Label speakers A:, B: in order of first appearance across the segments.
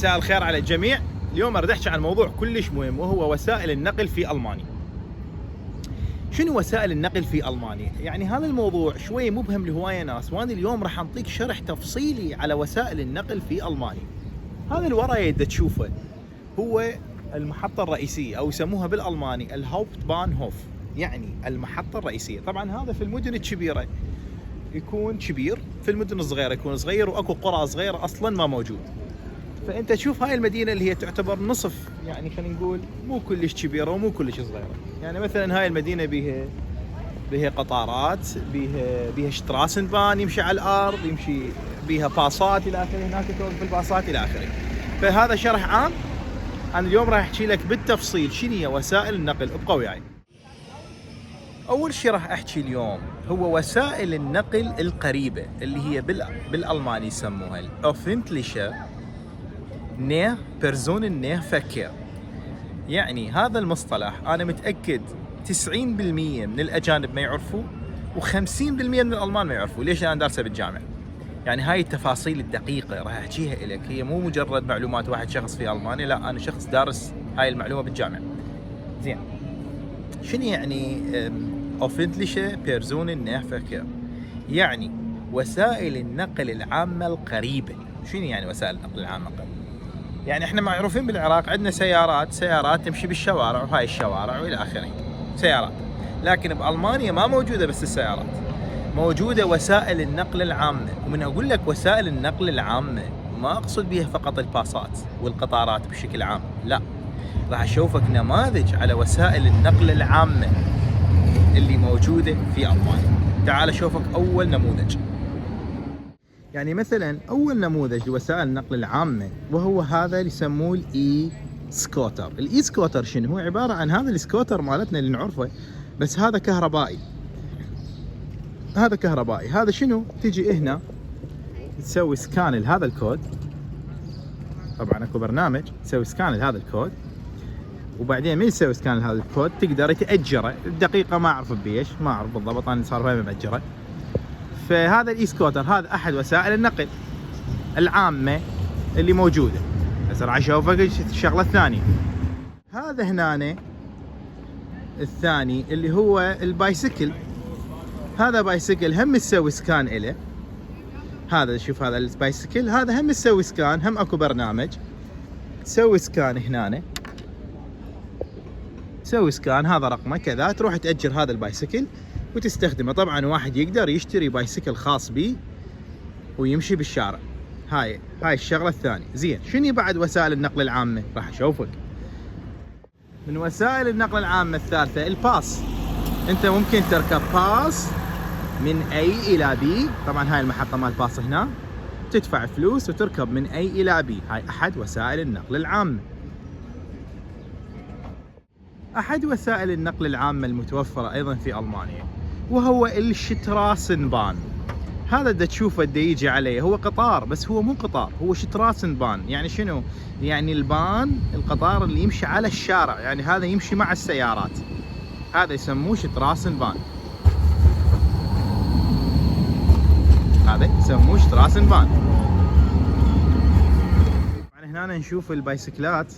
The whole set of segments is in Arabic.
A: مساء الخير على الجميع. اليوم اريد احكي عن موضوع كلش مهم وهو وسائل النقل في المانيا. شنو وسائل النقل في المانيا؟ يعني هذا الموضوع شوي مبهم لهوايه ناس، وانا اليوم راح انطيك شرح تفصيلي على وسائل النقل في المانيا. هذا اللي وراي تشوفه هو المحطه الرئيسيه، او يسموها بالالماني الهاوبتبانهوف، يعني المحطه الرئيسيه. طبعا هذا في المدن الكبيره يكون كبير، في المدن الصغيره يكون صغير، واكو قرى صغيره اصلا ما موجود. فانت تشوف هاي المدينه اللي هي تعتبر نصف، يعني خلينا نقول مو كلش كبيره ومو كلش صغيره. يعني مثلا هاي المدينه بيها قطارات، بيها شتراسنبان يمشي على الارض، يمشي بيها باصات الى اخره، هناك توقف الباصات الى اخره. فهذا شرح عام. انا اليوم راح احكي لك بالتفصيل شنو هي وسائل النقل، ابقى وياي. اول شيء راح احكي اليوم هو وسائل النقل القريبه، اللي هي بالالماني يسموها الاوفنتليشه نيه بيرزونن نيه فكير. يعني هذا المصطلح انا متاكد 90% من الاجانب ما يعرفوه، و50% من الالمان ما يعرفوه. ليش؟ انا دارسه بالجامعه. يعني هاي التفاصيل الدقيقه راح احكيها لك، هي مو مجرد معلومات واحد شخص في المانيا، لا، انا شخص دارس هاي المعلومه بالجامعه. زين، شنو يعني اوفنتليشه بيرزونن نيه فكير؟ يعني وسائل النقل العامه القريبه. شنو يعني وسائل النقل العامه القريبه؟ يعني احنا معروفين بالعراق عندنا سيارات تمشي بالشوارع، وهاي الشوارع والى اخره سيارات. لكن بالمانيا ما موجوده بس السيارات، موجوده وسائل النقل العامه. ومن اقول لك وسائل النقل العامه ما اقصد بها فقط الباصات والقطارات بشكل عام، لا، راح اشوفك نماذج على وسائل النقل العامه اللي موجوده في المانيا. تعال اشوفك اول نموذج. يعني مثلا اول نموذج لوسائل النقل العامه وهو هذا اللي يسموه الاي سكوتر. الاي سكوتر شنو هو؟ عباره عن هذا السكوتر مالتنا اللي نعرفه، بس هذا كهربائي. هذا شنو؟ تجي هنا تسوي سكان لهذا الكود. طبعا اكو برنامج تسوي سكان لهذا الكود، وبعدين من يسوي سكان لهذا الكود تقدر تاجره. الدقيقه ما اعرف بيش، ما اعرف بالضبط، انا صار فيها مأجره. فهذا الاي سكوتر هذا احد وسائل النقل العامه اللي موجوده. بس راح اشوفك الشغله الثانيه. هذا هنا الثاني اللي هو البايسكل. هذا بايسكل هم تسوي سكان له. هذا شوف، هذا البايسكل هذا هم تسوي سكان، هم اكو برنامج تسوي سكان هنا، تسوي سكان، هذا رقمه كذا، تروح تأجر هذا البايسكل وتستخدمه. طبعا واحد يقدر يشتري بايسكل خاص به ويمشي بالشارع. هاي الشغله الثانيه. زين، شنو بعد وسائل النقل العامه؟ راح اشوفك. من وسائل النقل العامه الثالثه الباص. انت ممكن تركب باص من اي الى بي. طبعا هاي المحطه مال الباص هنا، تدفع فلوس وتركب من اي الى بي. هاي احد وسائل النقل العامه. احد وسائل النقل العامه المتوفره ايضا في المانيا وهو الشتراسنبان. هذا دا تشوفه دا يجي عليه، هو قطار بس هو مو قطار، هو شتراسنبان. يعني شنو؟ يعني القطار اللي يمشي على الشارع، يعني هذا يمشي مع السيارات، هذا يسموه شتراسنبان. هنا نشوف البايسكلات،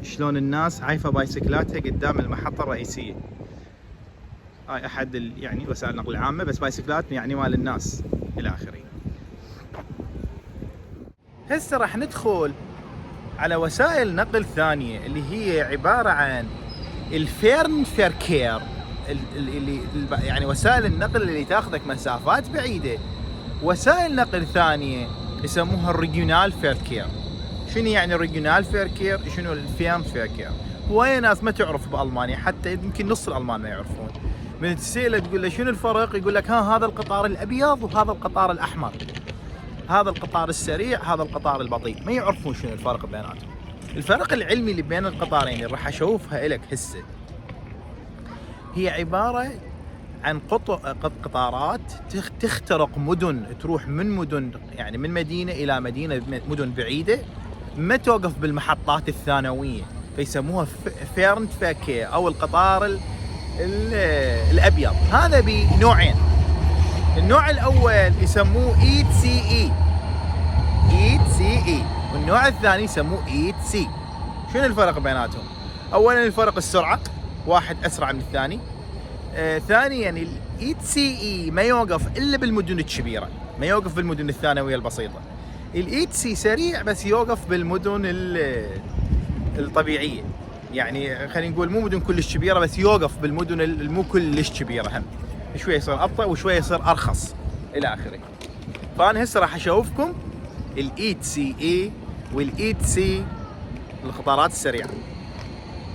A: شلون الناس عايفه بايسكلاتها قدام المحطه الرئيسيه. هاي احد يعني وسائل النقل العامه، بس بايسكلات يعني مال الناس الى اخره. هسه راح ندخل على وسائل نقل ثانيه اللي هي عباره عن الفيرنفيركير، اللي يعني وسائل النقل اللي تاخذك مسافات بعيده. وسائل نقل ثانيه يسموها الريجيونال فيركير. شنو يعني الريجيونال فيركير؟ شنو الفيرنفيركير؟ هواي ناس ما تعرف بالمانيا، حتى يمكن نص الالمان ما يعرفون. من تسأله تقول له شنو الفرق، يقول لك هذا القطار الابيض وهذا القطار الاحمر، هذا القطار السريع هذا القطار البطيء. ما يعرفون شنو الفرق بيناتهم. الفرق العلمي اللي بين القطارين اللي راح اشوفها لك هسه هي عباره عن قطارات تخترق مدن، تروح من مدن، يعني من مدينه الى مدينه، مدن بعيده، ما توقف بالمحطات الثانويه، فيسموها فيرنفيركير او القطار الابيض. هذا بنوعين. النوع الاول يسموه ETCE، والنوع الثاني يسموه ايت سي. شنو الفرق بيناتهم؟ اولا الفرق السرعه، واحد اسرع من الثاني. ثانيا الايت سي اي ما يوقف الا بالمدن الكبيره، ما يوقف بالمدن الثانويه البسيطه. الايت سي سريع بس يوقف بالمدن الطبيعيه، يعني خلينا نقول مو مدن كلش كبيره بس يوقف بالمدن المو كلش كبيره، هم شويه يصير ابطا وشويه يصير ارخص الى اخره. فانا هسه راح اشوفكم الايت سي اي والايت سي القطارات السريعه.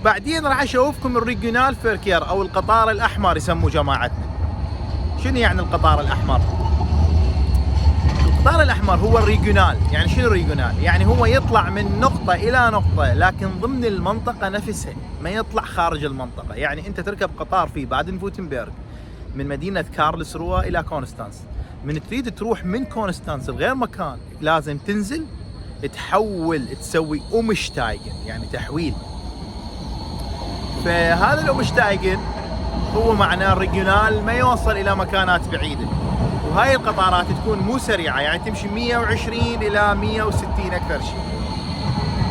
A: بعدين راح اشوفكم الريجونال فيركير او القطار الاحمر يسموه جماعتنا. شنو يعني القطار الاحمر؟ القطار الاحمر هو الريجونال. يعني شنو الريجونال؟ يعني هو يطلع من نقطه الى نقطه لكن ضمن المنطقه نفسها، ما يطلع خارج المنطقه. يعني انت تركب قطار في بادن فوتنبرغ من مدينه كارلسروه الى كونستانس، من تريد تروح من كونستانس لغير مكان لازم تنزل تحول، تسوي اومشتايجن يعني تحويل. فهذا الاومشتايجن هو معناه الريجونال، ما يوصل الى مكانات بعيده. وهاي القطارات تكون مو سريعه، يعني تمشي 120 الى 160 اكثر شيء.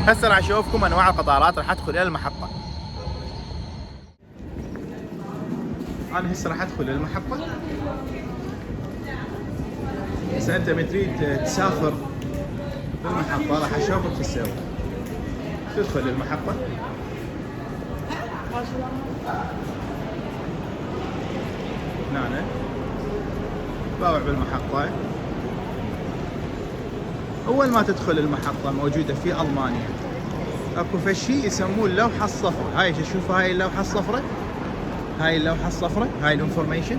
A: هسه راح اشوفكم انواع القطارات، راح ادخل الى المحطه. انا هسه راح ادخل الى المحطه. هسه انت من تريد تسافر بالمحطه راح اشوفك شو تسوي. تدخل المحطه، هنا باوع بالمحطة. أول ما تدخل المحطة موجودة في ألمانيا أكو فشي يسموه اللوحة الصفراء. هاي تشوفوا هاي اللوحة الصفراء، هاي اللوحة الصفراء، هاي الانفورميشن.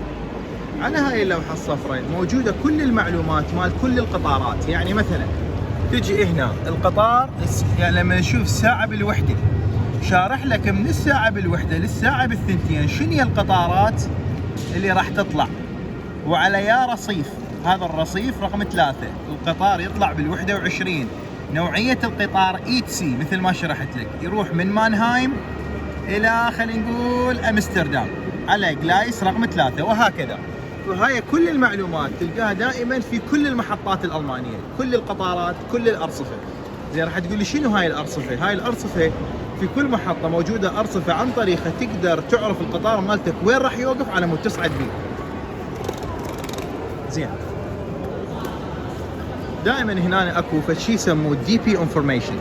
A: على هاي اللوحة الصفراء موجودة كل المعلومات مال كل القطارات. يعني مثلا تجي هنا القطار، يعني لما نشوف الساعة بالوحدة شارح لك من الساعة بالوحدة للساعة بالثنتين شنو هي القطارات اللي راح تطلع، وعلى يا رصيف. هذا الرصيف رقم 3 القطار يطلع بال21. نوعية القطار ايت سي مثل ما شرحت لك، يروح من مانهايم الى خلينا نقول امستردام على جلايس رقم 3 وهكذا. وهاي كل المعلومات تلقاها دائما في كل المحطات الألمانية، كل القطارات، كل الأرصفة. زين راح تقول لي شنو هاي الأرصفة؟ هاي الأرصفة في كل محطة موجودة أرصفة عن طريقها تقدر تعرف القطار مالتك وين راح يوقف على مود تصعد بيه. زين دائما هنا اكو فشي يسموه دي بي انفورميشن.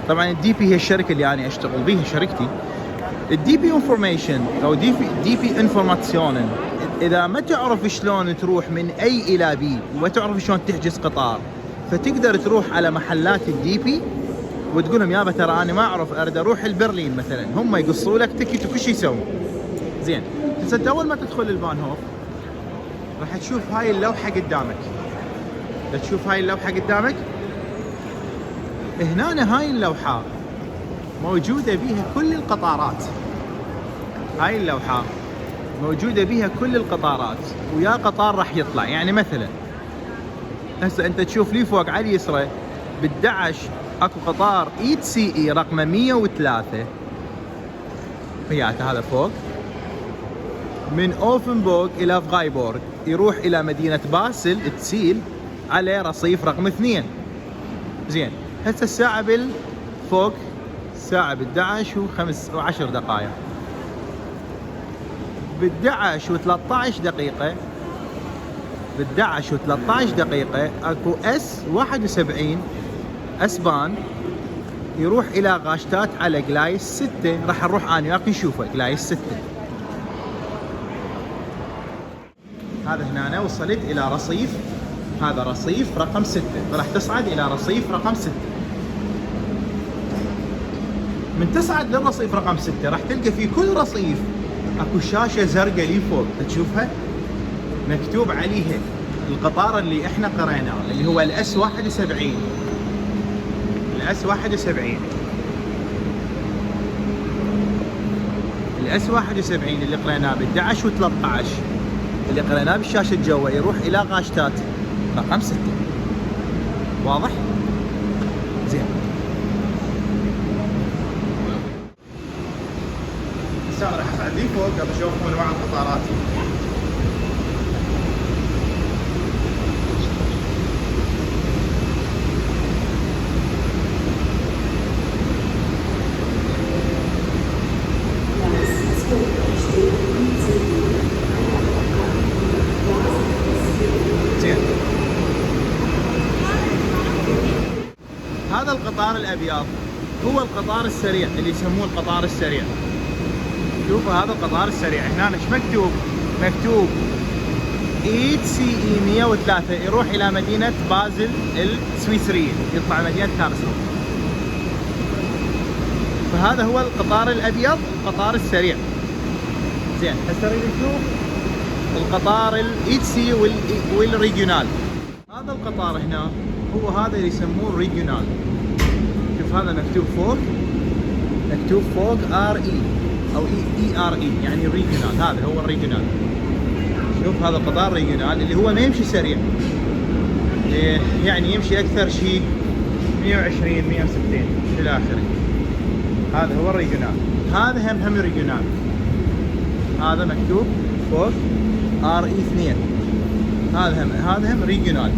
A: طبعا الدي بي هي الشركه اللي انا اشتغل بيها، شركتي. الدي بي انفورميشن او دي بي انفورماسيون، اذا ما تعرف شلون تروح من اي الى بي وما تعرف شلون تحجز قطار، فتقدر تروح على محلات الدي بي وتقول لهم يابا ترى انا ما اعرف اريد اروح البرلين مثلا، هم يقصوا لك تكت وكل شيء يسوون. زين هسه انت اول ما تدخل البانهوف راح تشوف هاي اللوحه قدامك. تشوف هاي اللوحه قدامك هنا، هاي اللوحه موجوده بيها كل القطارات. هاي اللوحه موجوده بيها كل القطارات ويا قطار راح يطلع. يعني مثلا هسه انت تشوف لي فوق على اليسرى بالدعش اكو قطار ايت سي اي رقمه 103 وياته هذا فوق، من اوفنبورغ الى فغايبورغ يروح الى مدينه باسل تسيل على رصيف رقم 2. زين هسه الساعه بالفوق ساعه بالدعش و5 و10 دقائق. بالدعش و13 دقيقه، بالدعش و13 دقيقه اكو اس 71 اسبان يروح الى غاشتات على جلايس 6. راح نروح انا وياك نشوفه جلايس 6. هذا هنا أنا وصلت الى رصيف، هذا رصيف رقم 6. راح تصعد الى رصيف رقم 6. من تصعد للرصيف رقم 6 راح تلقى في كل رصيف اكو شاشه زرقاء لي فوق تشوفها مكتوب عليها القطار اللي احنا قريناه اللي هو الاس 71. الاس 71 الاس 71 اللي قريناه بال11 و13 اللي قريناه بالشاشه جوا يروح الى غاشتات رقم 6. واضح؟ زين هسه راح اصعد لي فوق قبل اشوفكم انواع القطارات. القطار الابيض هو القطار السريع اللي يسموه القطار السريع. شوفوا هذا القطار السريع هنا ايش مكتوب؟ مكتوب ECE 103 يروح الى مدينة بازل السويسرية، يطلع مدينة كارلسروه. فهذا هو القطار الابيض، القطار السريع. زين هسه نريد نشوف القطار الإيتسي والريجيونال. هذا القطار هنا هو هذا اللي يسموه الريجيونال. شوف هذا مكتوب فوق، مكتوب فوق RE او ERE يعني ريجيونال، هذا هو الريجيونال. شوف هذا القطار ريجيونال اللي هو ما يمشي سريع، يعني يمشي اكثر شيء 120 160 الى اخره. هذا هو الريجيونال. هذا هم ريجيونال، هذا مكتوب فوق RE2. هذا هم ريجيونال.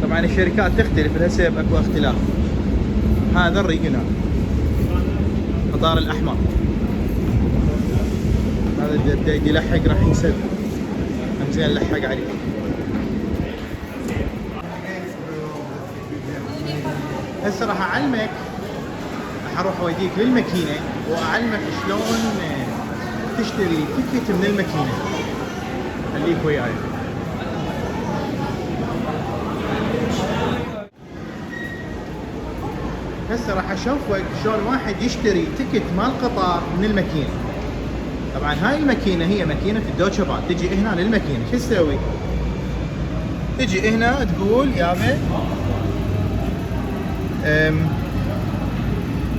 A: طبعا الشركات تختلف لهسه اكو اختلاف. هذا الريجيونال القطار الاحمر. هذا بدا يلحق راح ينسد. زين لحق عليه. هسه راح اعلمك، راح اروح اوديك للماكينه واعلمك شلون تشتري تيكت من الماكينه. خليك وياي. هسه راح اشوفك شلون واحد يشتري تيكت مال قطار من الماكينه. طبعا هاي الماكينه هي ماكينه الدوتشه بان. تجي هنا للماكينه شو تسوي؟ تجي هنا تقول يابا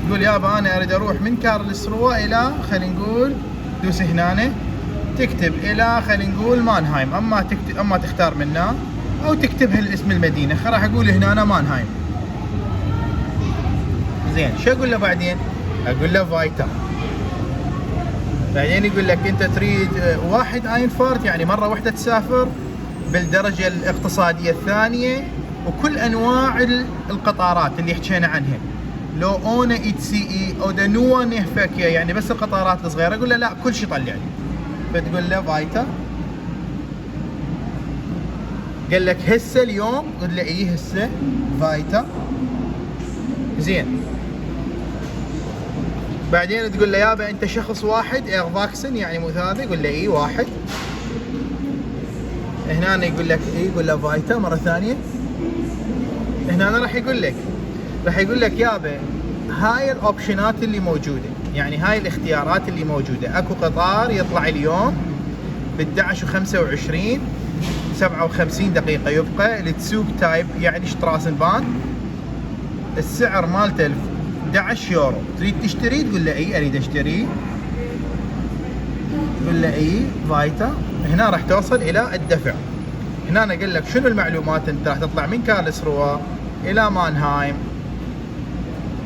A: تقول يابا انا اريد اروح من كارلسروه الى، خلينا نقول دوس هنا تكتب الى خلينا نقول مانهايم. اما تختار منه او تكتبها الاسم المدينه. راح اقول هنا أنا مانهايم. زين شو اقول له بعدين؟ اقول له فايتا. بعدين يقول لك انت تريد واحد اينفارت يعني مره واحده تسافر بالدرجه الاقتصاديه الثانيه، وكل انواع القطارات اللي حكينا عنها. لو اونا ECE او دنوا نهفكيا يعني بس القطارات الصغيره. اقول له لا كل شيء طلع لي. فتقول له فايتا. قال لك هسه اليوم؟ قل له ايه هسه فايتا. زين بعدين تقول له يابا انت شخص واحد اير فاكسن يعني مو ثلاثه. يقول له اي واحد. هنا يقول لك اي، يقول له فايتا مره ثانيه. هنا راح يقول لك يابا هاي الاوبشنات اللي موجوده، يعني هاي الاختيارات اللي موجوده. اكو قطار يطلع اليوم ب 11:25 57 دقيقه يبقى التسوق تايب يعني شتراسن بان. السعر مالته 11 يورو. تريد تشتري؟ تقول له اي اريد اشتري. تقول له اي فايتا. هنا راح توصل الى الدفع. هنا أنا اقول لك شنو المعلومات. انت راح تطلع من كارلسروه الى مانهايم،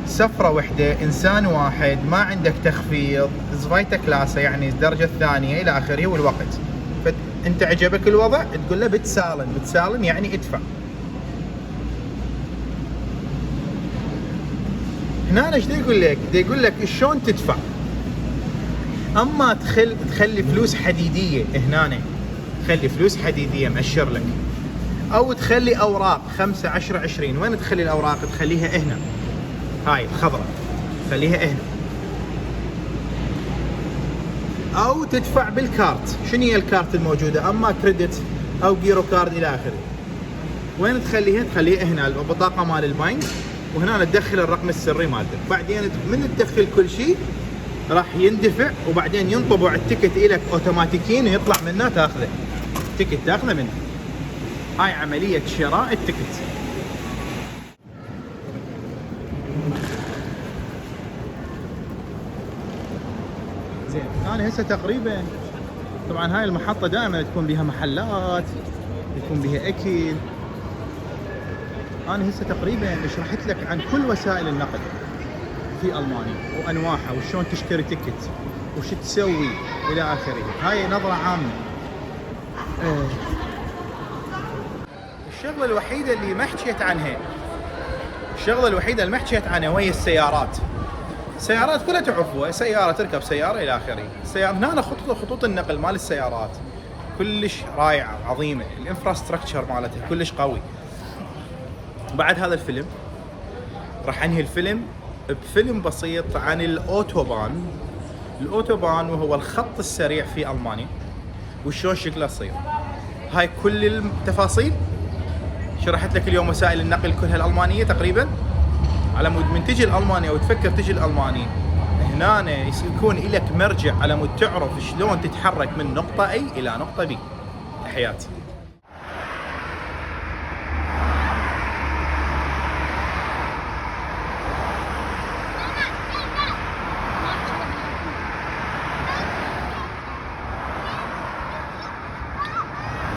A: سفره واحده، انسان واحد، ما عندك تخفيض، زفايتا كلاسه يعني الدرجه الثانيه الى اخره والوقت. فانت عجبك الوضع تقول له بتسالن يعني ادفع. هنا ايش يقول لك؟ يقول لك شلون تدفع. اما تخلي فلوس حديديه هنا، تخلي فلوس حديديه مأشر لك، او تخلي اوراق 5 10 20. وين تخلي الاوراق؟ تخليها هنا، هاي الخضراء خليها هنا. او تدفع بالكارت. شنو هي الكارت الموجوده؟ اما كريدت او جيرو كارد الى اخره. وين تخليها؟ تخليها هنا البطاقه مال البنك، وهنا تدخل الرقم السري مالتك. بعدين من تدخل كل شيء راح يندفع، وبعدين ينطبع التيكت لك اوتوماتيكيا ويطلع منه تاخذه. التيكت تاخذه منه. هاي عمليه شراء التيكت. زين انا هسه تقريبا، طبعا هاي المحطه دائما تكون بها محلات، يكون بها اكل. انا هسه تقريبا شرحت لك عن كل وسائل النقل في المانيا وانواعها، وشلون تشتري تيكت وش تسوي الى اخره. هاي نظره عامه. الشغله الوحيده اللي ما حكيت عنها، وهي السيارات. السيارات كلها تعرفوها، سياره تركب سياره الى اخره. هنا خطوط النقل مال السيارات كلش رائعه وعظيمه. الانفراستراكشر مالتها كلش قوي. بعد هذا الفيلم راح انهي الفيلم بفيلم بسيط عن الاوتوبان. الاوتوبان وهو الخط السريع في المانيا وشلون شكله يصير. هاي كل التفاصيل شرحت لك اليوم وسائل النقل كلها الالمانيه تقريبا. على مود من تجي لالمانيا وتفكر تجي لالمانيا، هنا يكون لك مرجع على مود تعرف شلون تتحرك من نقطه A الى نقطه B. تحياتي.